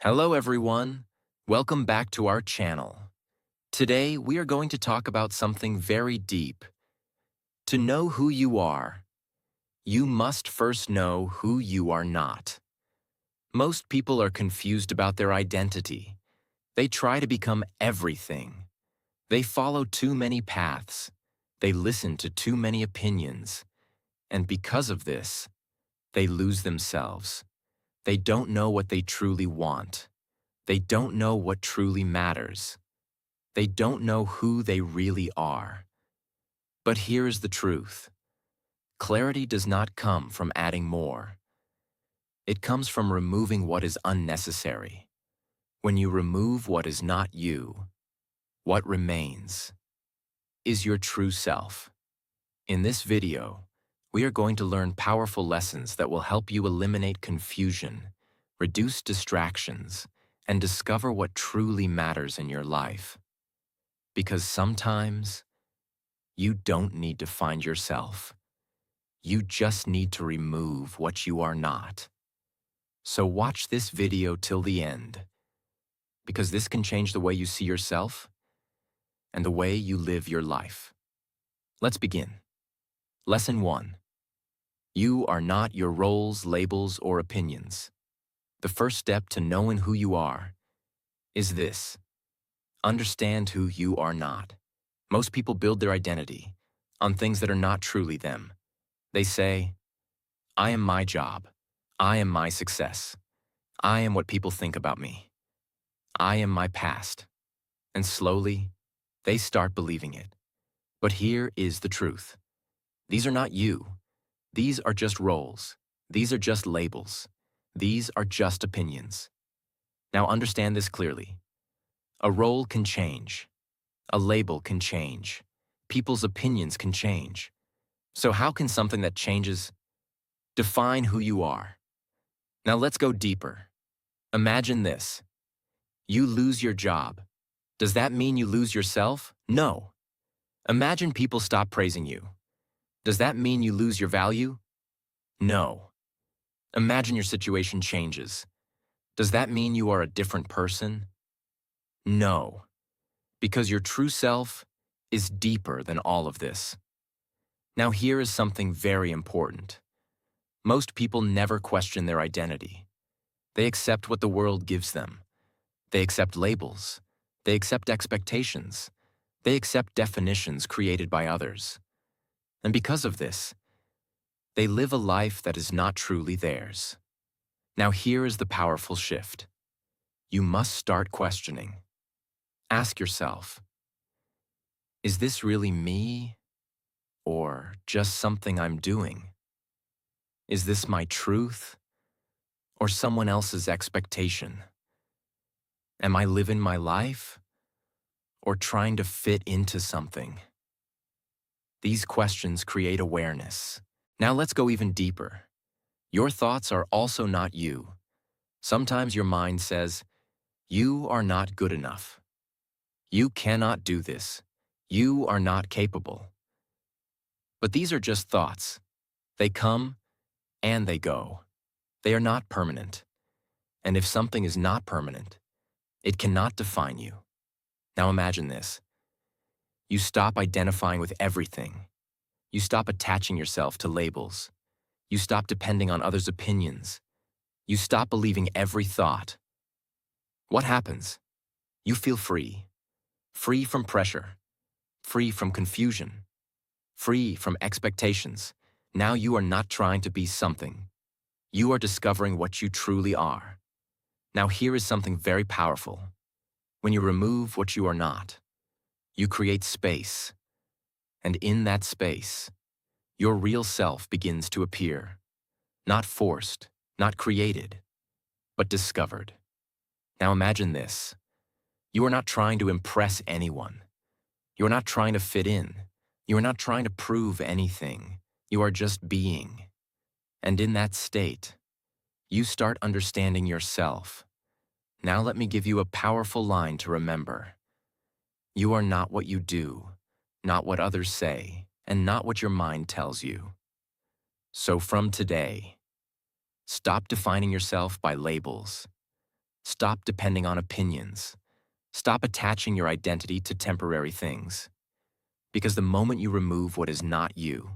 Hello everyone, welcome back to our channel. Today we are going to talk about something very deep. To know who you are, you must first know who you are not. Most people are confused about their identity. They try to become everything. They follow too many paths. They listen to too many opinions. And because of this, they lose themselves. They don't know what they truly want. They don't know what truly matters. They don't know who they really are. But here's the truth. Clarity does not come from adding more. It comes from removing what is unnecessary. When you remove what is not you, what remains is your true self. In this video, we are going to learn powerful lessons that will help you eliminate confusion, reduce distractions, and discover what truly matters in your life. Because sometimes, you don't need to find yourself. You just need to remove what you are not. So watch this video till the end, because this can change the way you see yourself and the way you live your life. Let's begin. Lesson 1. You are not your roles, labels, or opinions. The first step to knowing who you are is this. Understand who you are not. Most people build their identity on things that are not truly them. They say, I am my job. I am my success. I am what people think about me. I am my past. And slowly, they start believing it. But here is the truth. These are not you. These are just roles. These are just labels. These are just opinions. Now understand this clearly. A role can change. A label can change. People's opinions can change. So how can something that changes define who you are? Now let's go deeper. Imagine this. You lose your job. Does that mean you lose yourself? No. Imagine people stop praising you. Does that mean you lose your value? No. Imagine your situation changes. Does that mean you are a different person? No. Because your true self is deeper than all of this. Now here is something very important. Most people never question their identity. They accept what the world gives them. They accept labels. They accept expectations. They accept definitions created by others. And because of this, they live a life that is not truly theirs. Now here is the powerful shift. You must start questioning. Ask yourself, is this really me or just something I'm doing? Is this my truth or someone else's expectation? Am I living my life or trying to fit into something? These questions create awareness. Now let's go even deeper. Your thoughts are also not you. Sometimes your mind says, you are not good enough. You cannot do this. You are not capable. But these are just thoughts. They come and they go. They are not permanent. And if something is not permanent, it cannot define you. Now imagine this. You stop identifying with everything. You stop attaching yourself to labels. You stop depending on others' opinions. You stop believing every thought. What happens? You feel free. Free from pressure. Free from confusion. Free from expectations. Now you are not trying to be something. You are discovering what you truly are. Now here is something very powerful. When you remove what you are not, you create space. And in that space, your real self begins to appear. Not forced, not created, but discovered. Now imagine this. You are not trying to impress anyone. You are not trying to fit in. You are not trying to prove anything. You are just being. And in that state, you start understanding yourself. Now let me give you a powerful line to remember. You are not what you do, not what others say, and not what your mind tells you. So from today, stop defining yourself by labels. Stop depending on opinions. Stop attaching your identity to temporary things. Because the moment you remove what is not you,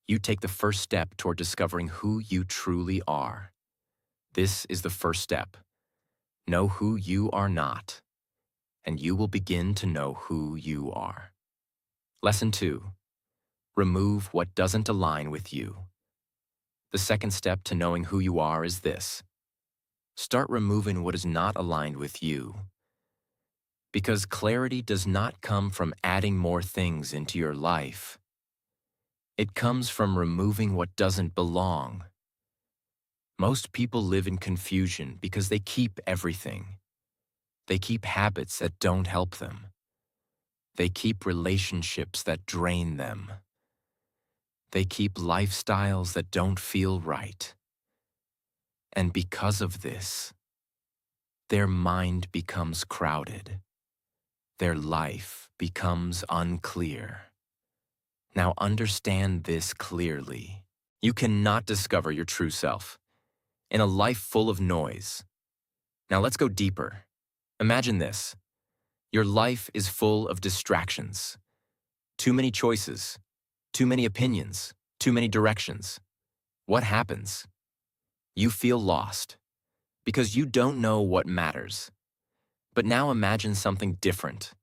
you take the first step toward discovering who you truly are. This is the first step. Know who you are not, and you will begin to know who you are. Lesson 2. Remove what doesn't align with you. The second step to knowing who you are is this. Start removing what is not aligned with you. Because clarity does not come from adding more things into your life. It comes from removing what doesn't belong. Most people live in confusion because they keep everything. They keep habits that don't help them. They keep relationships that drain them. They keep lifestyles that don't feel right. And because of this, their mind becomes crowded. Their life becomes unclear. Now understand this clearly. You cannot discover your true self in a life full of noise. Now let's go deeper. Imagine this. Your life is full of distractions. Too many choices, too many opinions, too many directions. What happens? You feel lost because you don't know what matters. But now imagine something different.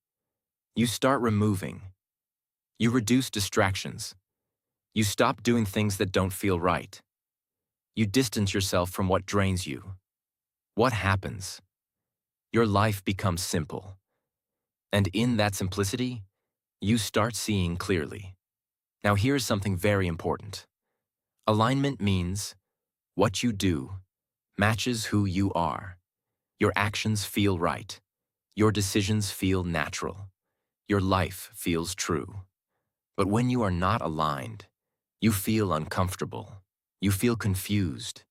You start removing. You reduce distractions. You stop doing things that don't feel right. You distance yourself from what drains you. What happens? Your life becomes simple. And in that simplicity, you start seeing clearly. Now here's something very important. Alignment means what you do matches who you are. Your actions feel right. Your decisions feel natural. Your life feels true. But when you are not aligned, you feel uncomfortable. You feel confused.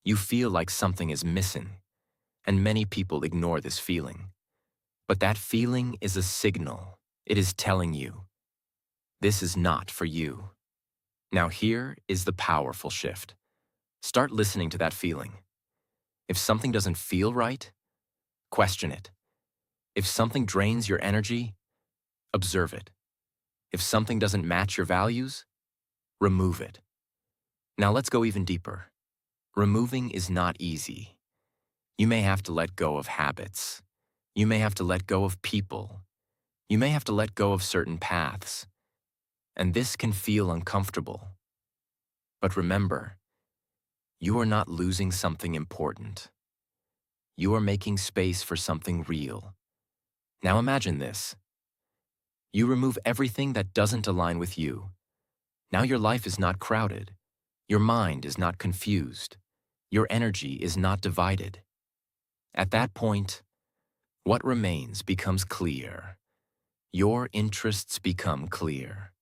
You feel like something is missing. And many people ignore this feeling. But that feeling is a signal. It is telling you, this is not for you. Now here is the powerful shift. Start listening to that feeling. If something doesn't feel right, question it. If something drains your energy, observe it. If something doesn't match your values, remove it. Now let's go even deeper. Removing is not easy. You may have to let go of habits. You may have to let go of people. You may have to let go of certain paths. And this can feel uncomfortable. But remember, you are not losing something important. You are making space for something real. Now imagine this. You remove everything that doesn't align with you. Now your life is not crowded. Your mind is not confused. Your energy is not divided. At that point, what remains becomes clear. Your interests become clear.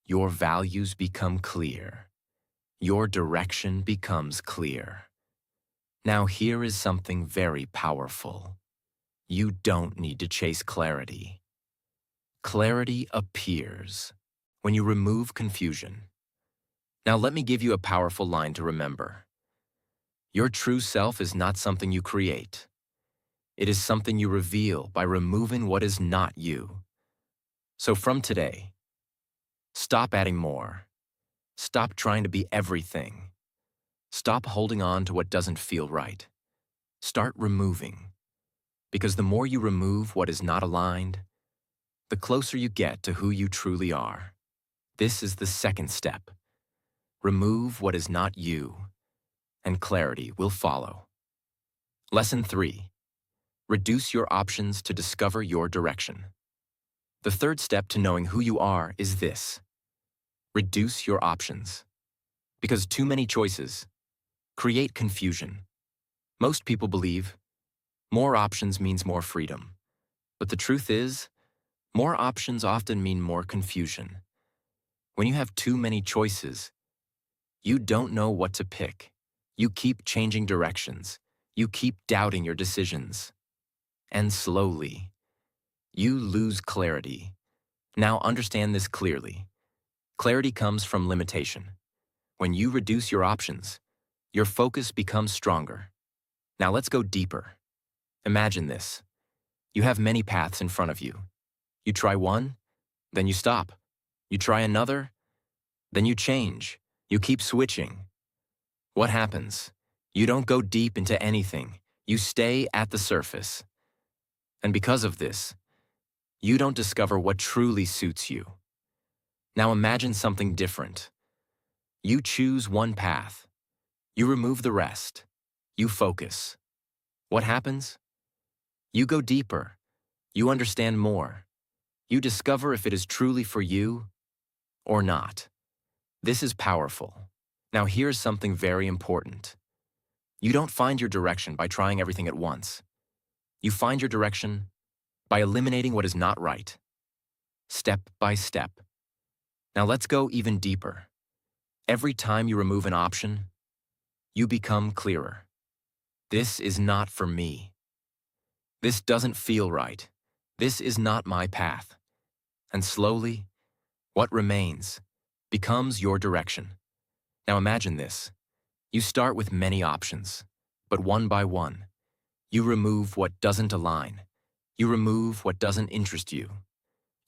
Your values become clear. Your direction becomes clear. Now here is something very powerful. You don't need to chase clarity. Clarity appears when you remove confusion. Now let me give you a powerful line to remember. Your true self is not something you create. It is something you reveal by removing what is not you. So from today, stop adding more. Stop trying to be everything. Stop holding on to what doesn't feel right. Start removing. Because the more you remove what is not aligned, the closer you get to who you truly are. This is the second step. Remove what is not you, and clarity will follow. Lesson 3. Reduce your options to discover your direction. The third step to knowing who you are is this. Reduce your options. Because too many choices create confusion. Most people believe more options means more freedom. But the truth is, more options often mean more confusion. When you have too many choices, you don't know what to pick. You keep changing directions. You keep doubting your decisions. And slowly, you lose clarity. Now understand this clearly. Clarity comes from limitation. When you reduce your options, your focus becomes stronger. Now let's go deeper. Imagine this. You have many paths in front of you. You try one, then you stop. You try another, then you change. You keep switching. What happens? You don't go deep into anything. You stay at the surface. And because of this, you don't discover what truly suits you. Now imagine something different. You choose one path. You remove the rest. You focus. What happens? You go deeper. You understand more. You discover if it is truly for you or not. This is powerful. Now here's something very important. You don't find your direction by trying everything at once. You find your direction by eliminating what is not right, step by step. Now let's go even deeper. Every time you remove an option, you become clearer. This is not for me. This doesn't feel right. This is not my path. And slowly, what remains becomes your direction. Now imagine this. You start with many options, but one by one, you remove what doesn't align. You remove what doesn't interest you.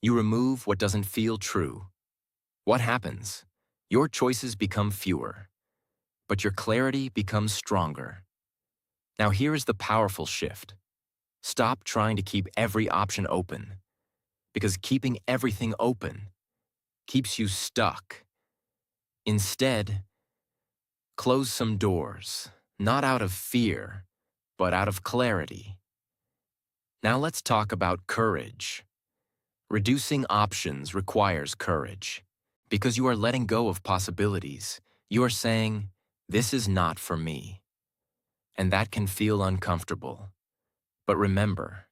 You remove what doesn't feel true. What happens? Your choices become fewer, but your clarity becomes stronger. Now here is the powerful shift. Stop trying to keep every option open, because keeping everything open keeps you stuck. Instead, close some doors, not out of fear, but out of clarity. Now let's talk about courage. Reducing options requires courage. Because you are letting go of possibilities, you are saying, this is not for me. And that can feel uncomfortable. But remember,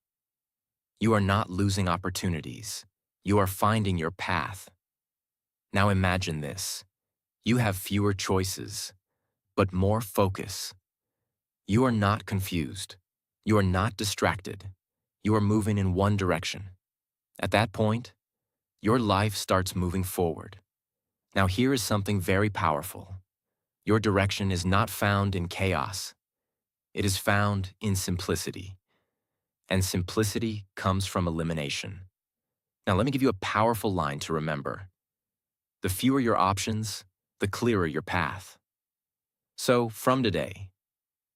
you are not losing opportunities. You are finding your path. Now imagine this. You have fewer choices, but more focus. You are not confused. You are not distracted. You are moving in one direction. At that point, your life starts moving forward. Now here is something very powerful. Your direction is not found in chaos. It is found in simplicity. And simplicity comes from elimination. Now let me give you a powerful line to remember. The fewer your options, the clearer your path. So from today,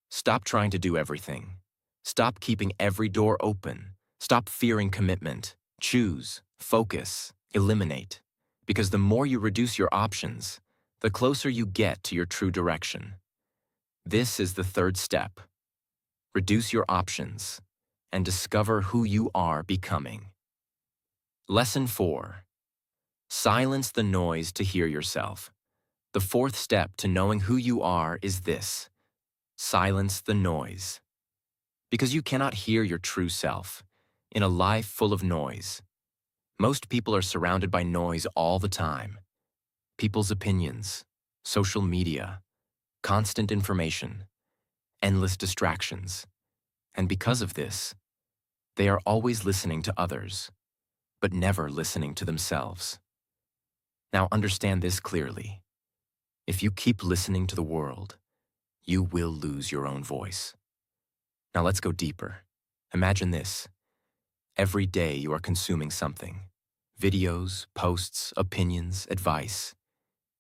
stop trying to do everything. Stop keeping every door open. Stop fearing commitment. Choose, focus, eliminate. Because the more you reduce your options, the closer you get to your true direction. This is the third step. Reduce your options and discover who you are becoming. Lesson 4. Silence the noise to hear yourself. The fourth step to knowing who you are is this. Silence the noise. Because you cannot hear your true self in a life full of noise. Most people are surrounded by noise all the time. People's opinions, social media, constant information, endless distractions. And because of this, they are always listening to others, but never listening to themselves. Now understand this clearly. If you keep listening to the world, you will lose your own voice. Now let's go deeper. Imagine this. Every day you are consuming something. Videos, posts, opinions, advice.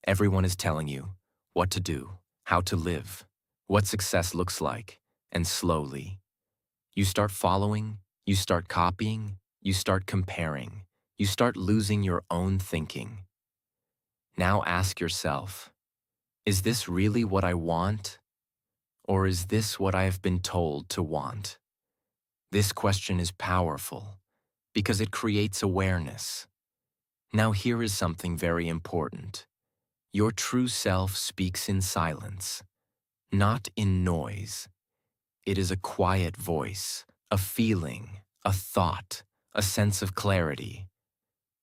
Everyone is telling you what to do, how to live, what success looks like, and slowly, you start following, you start copying, you start comparing, you start losing your own thinking. Now ask yourself, is this really what I want? Or is this what I have been told to want? This question is powerful because it creates awareness. Now here is something very important. Your true self speaks in silence, not in noise. It is a quiet voice, a feeling, a thought, a sense of clarity.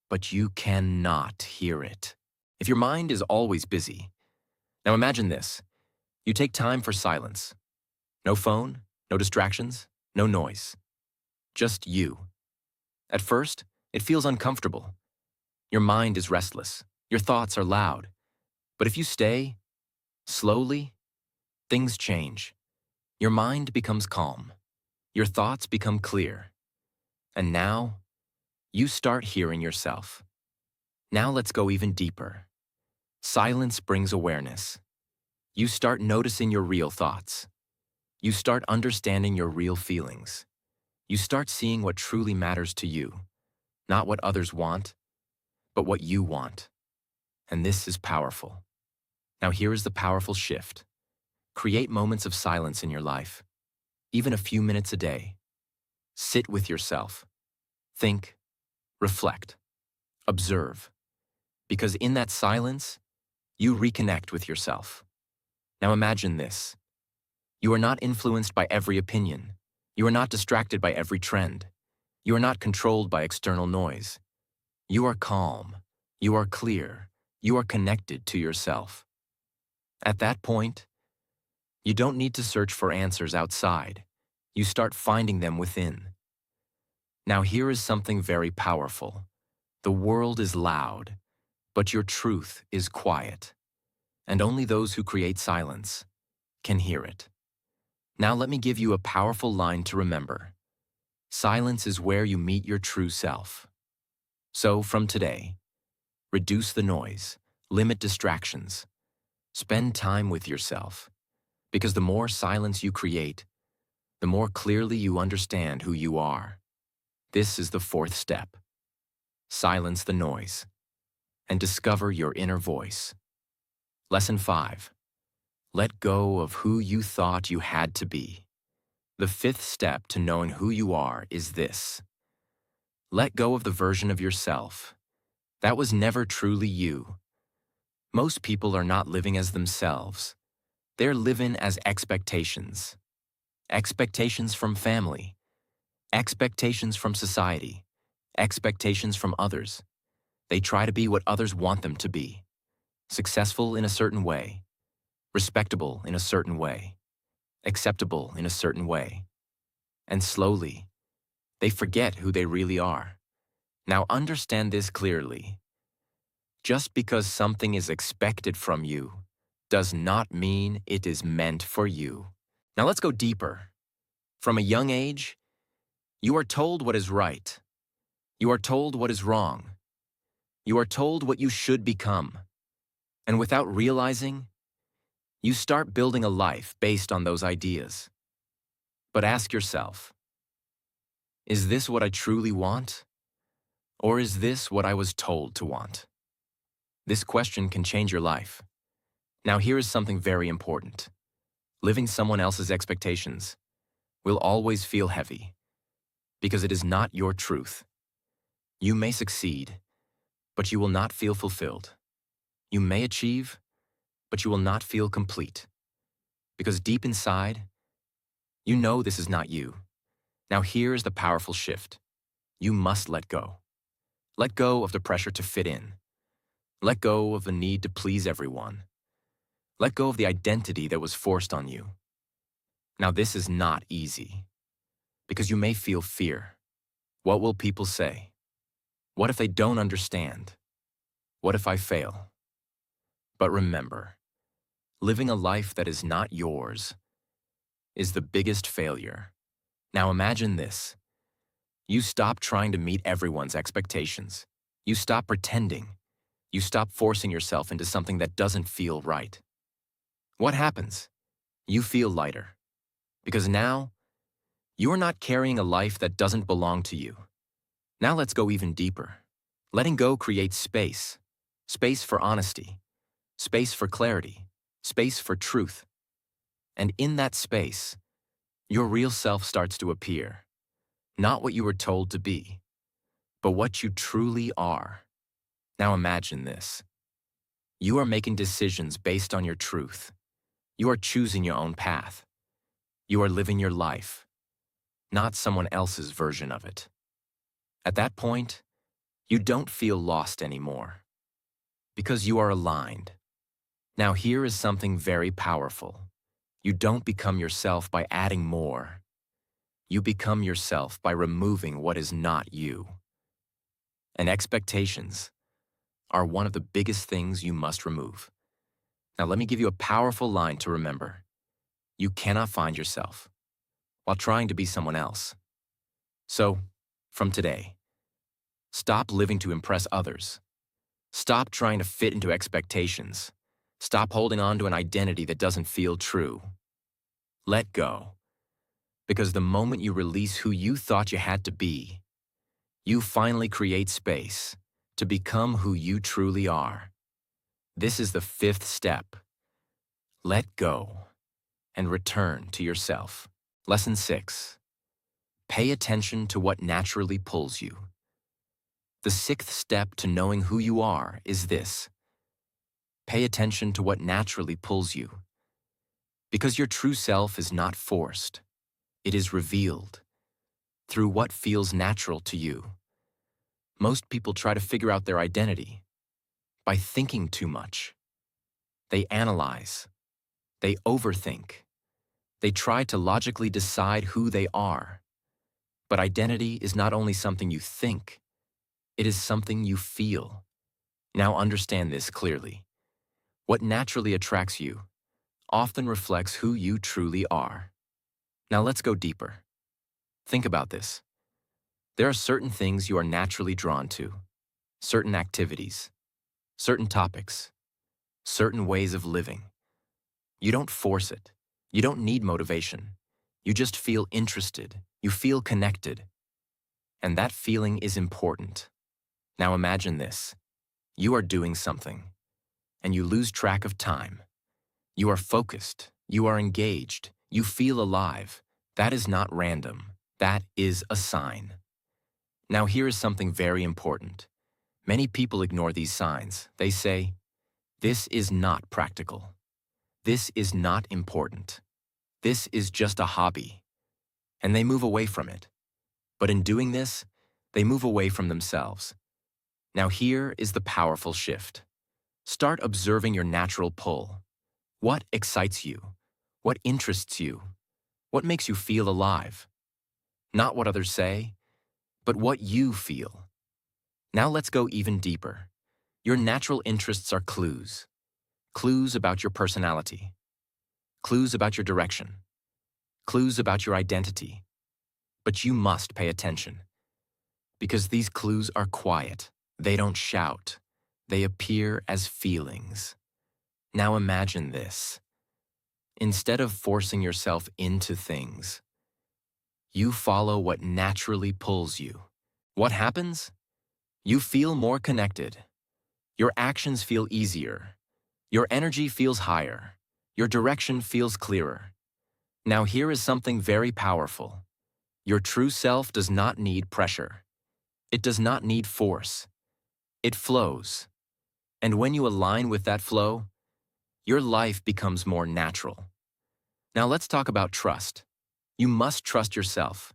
But you cannot hear it. If your mind is always busy. Now imagine this. You take time for silence. No phone, no distractions, no noise. Just you. At first, it feels uncomfortable. Your mind is restless. Your thoughts are loud. But if you stay, slowly, things change. Your mind becomes calm. Your thoughts become clear. And now, you start hearing yourself. Now let's go even deeper. Silence brings awareness. You start noticing your real thoughts. You start understanding your real feelings. You start seeing what truly matters to you, not what others want, but what you want. And this is powerful. Now here is the powerful shift. Create moments of silence in your life, even a few minutes a day. Sit with yourself. Think, reflect, observe. Because in that silence, you reconnect with yourself. Now imagine this. You are not influenced by every opinion. You are not distracted by every trend. You are not controlled by external noise. You are calm. You are clear. You are connected to yourself. At that point, you don't need to search for answers outside. You start finding them within. Now here is something very powerful. The world is loud, but your truth is quiet. And only those who create silence can hear it. Now let me give you a powerful line to remember. Silence is where you meet your true self. So from today, reduce the noise, limit distractions, spend time with yourself. Because the more silence you create, the more clearly you understand who you are. This is the fourth step. Silence the noise and discover your inner voice. Lesson 5. Let go of who you thought you had to be. The fifth step to knowing who you are is this. Let go of the version of yourself that was never truly you. Most people are not living as themselves. They're living as expectations. Expectations from family, expectations from society, expectations from others. They try to be what others want them to be. Successful in a certain way, respectable in a certain way, acceptable in a certain way. And slowly, they forget who they really are. Now understand this clearly. Just because something is expected from you does not mean it is meant for you. Now let's go deeper. From a young age, you are told what is right. You are told what is wrong. You are told what you should become. And without realizing, you start building a life based on those ideas. But ask yourself, is this what I truly want? Or is this what I was told to want? This question can change your life. Now here is something very important. Living someone else's expectations will always feel heavy because it is not your truth. You may succeed, but you will not feel fulfilled. You may achieve, but you will not feel complete. Because deep inside, you know this is not you. Now here is the powerful shift. You must let go. Let go of the pressure to fit in. Let go of the need to please everyone. Let go of the identity that was forced on you. Now this is not easy, because you may feel fear. What will people say? What if they don't understand? What if I fail? But remember, living a life that is not yours is the biggest failure. Now imagine this. You stop trying to meet everyone's expectations. You stop pretending. You stop forcing yourself into something that doesn't feel right. What happens? You feel lighter. Because now, you're not carrying a life that doesn't belong to you. Now let's go even deeper. Letting go creates space. Space for honesty. Space for clarity. Space for truth. And in that space, your real self starts to appear. Not what you were told to be, but what you truly are. Now imagine this. You are making decisions based on your truth. You are choosing your own path. You are living your life, not someone else's version of it. At that point, you don't feel lost anymore, because you are aligned. Now here is something very powerful. You don't become yourself by adding more. You become yourself by removing what is not you. And expectations are one of the biggest things you must remove. Now let me give you a powerful line to remember. You cannot find yourself, while trying to be someone else. So, from today, stop living to impress others. Stop trying to fit into expectations. Stop holding on to an identity that doesn't feel true. Let go. Because the moment you release who you thought you had to be, you finally create space to become who you truly are. This is the fifth step. Let go and return to yourself. Lesson 6. Pay attention to what naturally pulls you. The sixth step to knowing who you are is this. Pay attention to what naturally pulls you. Because your true self is not forced. It is revealed through what feels natural to you. Most people try to figure out their identity by thinking too much. They analyze. They overthink. They try to logically decide who they are. But identity is not only something you think, it is something you feel. Now understand this clearly. What naturally attracts you often reflects who you truly are. Now let's go deeper. Think about this. There are certain things you are naturally drawn to, certain activities, certain topics, certain ways of living. You don't force it. You don't need motivation. You just feel interested. You feel connected. And that feeling is important. Now imagine this. You are doing something, and you lose track of time. You are focused. You are engaged. You feel alive. That is not random. That is a sign. Now here is something very important. Many people ignore these signs. They say, "This is not practical. This is not important. This is just a hobby." And they move away from it. But in doing this, they move away from themselves. Now here is the powerful shift. Start observing your natural pull. What excites you? What interests you? What makes you feel alive? Not what others say, but what you feel. Now let's go even deeper. Your natural interests are clues. Clues about your personality. Clues about your direction. Clues about your identity. But you must pay attention. Because these clues are quiet. They don't shout. They appear as feelings. Now imagine this. Instead of forcing yourself into things, you follow what naturally pulls you. What happens? You feel more connected. Your actions feel easier. Your energy feels higher. Your direction feels clearer. Now here is something very powerful. Your true self does not need pressure. It does not need force. It flows. And when you align with that flow, your life becomes more natural. Now let's talk about trust. You must trust yourself,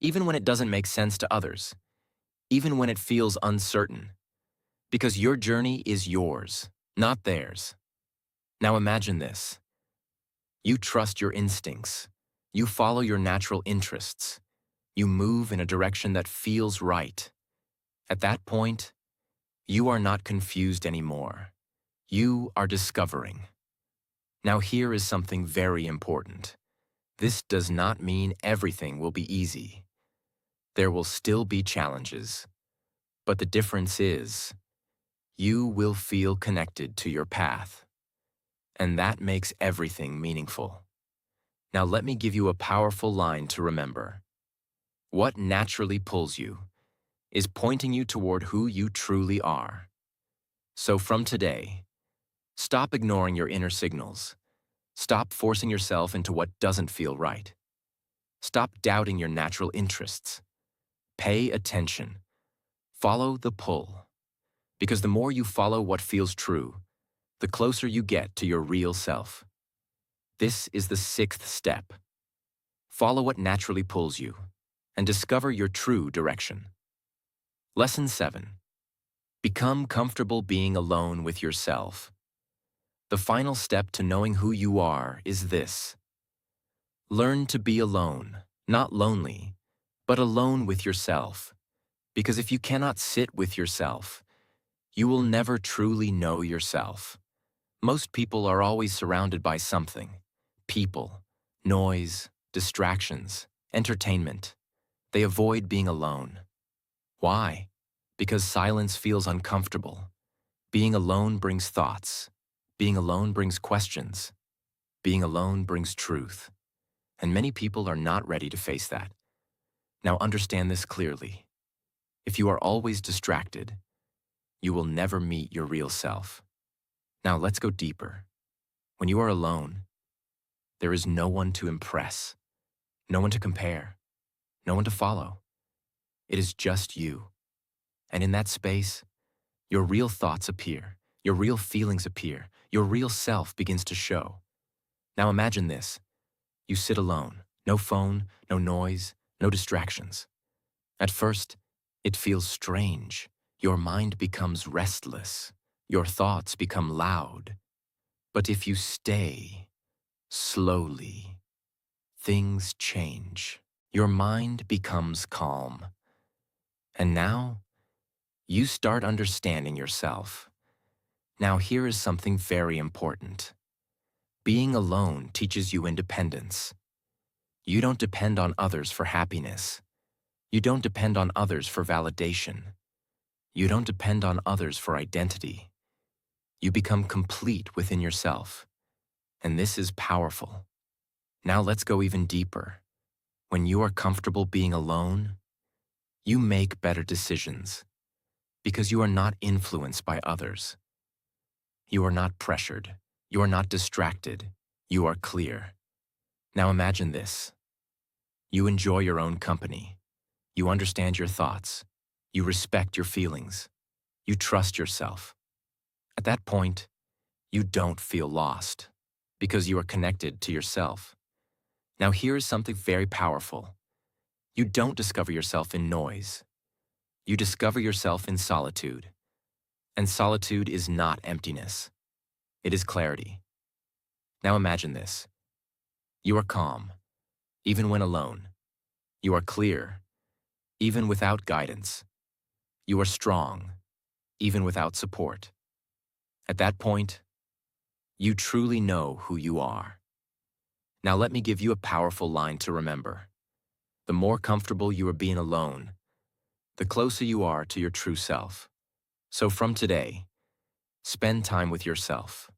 even when it doesn't make sense to others, even when it feels uncertain, because your journey is yours, not theirs. Now imagine this. You trust your instincts. You follow your natural interests. You move in a direction that feels right. At that point, you are not confused anymore. You are discovering. Now here is something very important. This does not mean everything will be easy. There will still be challenges. But the difference is, you will feel connected to your path. And that makes everything meaningful. Now let me give you a powerful line to remember. What naturally pulls you is pointing you toward who you truly are. So from today, stop ignoring your inner signals. Stop forcing yourself into what doesn't feel right. Stop doubting your natural interests. Pay attention. Follow the pull. Because the more you follow what feels true, the closer you get to your real self. This is the sixth step. Follow what naturally pulls you and discover your true direction. Lesson 7. Become comfortable being alone with yourself. The final step to knowing who you are is this. Learn to be alone, not lonely, but alone with yourself. Because if you cannot sit with yourself, you will never truly know yourself. Most people are always surrounded by something. People, noise, distractions. Entertainment. They avoid being alone. Why? Because silence feels uncomfortable. Being alone brings thoughts. Being alone brings questions. Being alone brings truth. And many people are not ready to face that. Now understand this clearly. If you are always distracted, you will never meet your real self. Now let's go deeper. When you are alone, there is no one to impress, no one to compare, no one to follow. It is just you. And in that space, your real thoughts appear, your real feelings appear, your real self begins to show. Now imagine this. You sit alone, no phone, no noise, no distractions. At first, it feels strange. Your mind becomes restless. Your thoughts become loud. But if you stay, slowly, things change. Your mind becomes calm. And now, you start understanding yourself. Now here is something very important. Being alone teaches you independence. You don't depend on others for happiness. You don't depend on others for validation. You don't depend on others for identity. You become complete within yourself. And this is powerful. Now let's go even deeper. When you are comfortable being alone, you make better decisions because you are not influenced by others. You are not pressured. You are not distracted. You are clear. Now imagine this. You enjoy your own company. You understand your thoughts. You respect your feelings. You trust yourself. At that point, you don't feel lost because you are connected to yourself. Now here is something very powerful. You don't discover yourself in noise. You discover yourself in solitude. And solitude is not emptiness. It is clarity. Now imagine this. You are calm, even when alone. You are clear, even without guidance. You are strong, even without support. At that point, you truly know who you are. Now let me give you a powerful line to remember. The more comfortable you are being alone, the closer you are to your true self. So from today, spend time with yourself.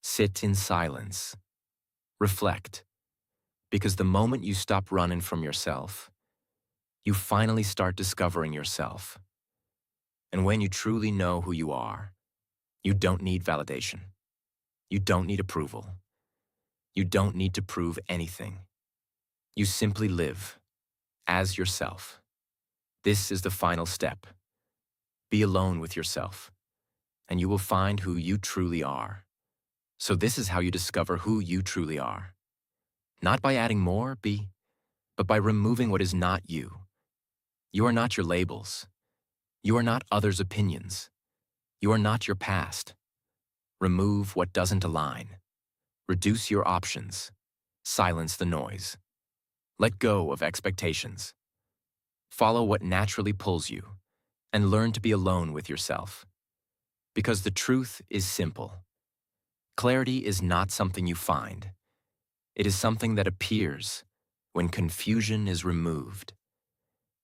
Sit in silence. Reflect. Because the moment you stop running from yourself, you finally start discovering yourself. And when you truly know who you are, you don't need validation. You don't need approval. You don't need to prove anything. You simply live as yourself. This is the final step. Be alone with yourself, and you will find who you truly are. So this is how you discover who you truly are. Not by adding more, but by removing what is not you. You are not your labels. You are not others' opinions. You are not your past. Remove what doesn't align. Reduce your options. Silence the noise. Let go of expectations. Follow what naturally pulls you, and learn to be alone with yourself. Because the truth is simple. Clarity is not something you find. It is something that appears when confusion is removed.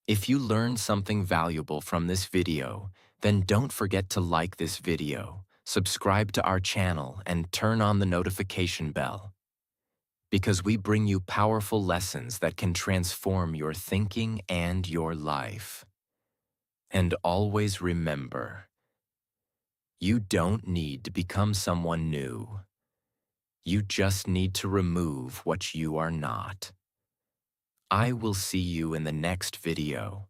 If you learned something valuable from this video, then don't forget to like this video, subscribe to our channel, and turn on the notification bell. Because we bring you powerful lessons that can transform your thinking and your life. And always remember, you don't need to become someone new. You just need to remove what you are not. I will see you in the next video.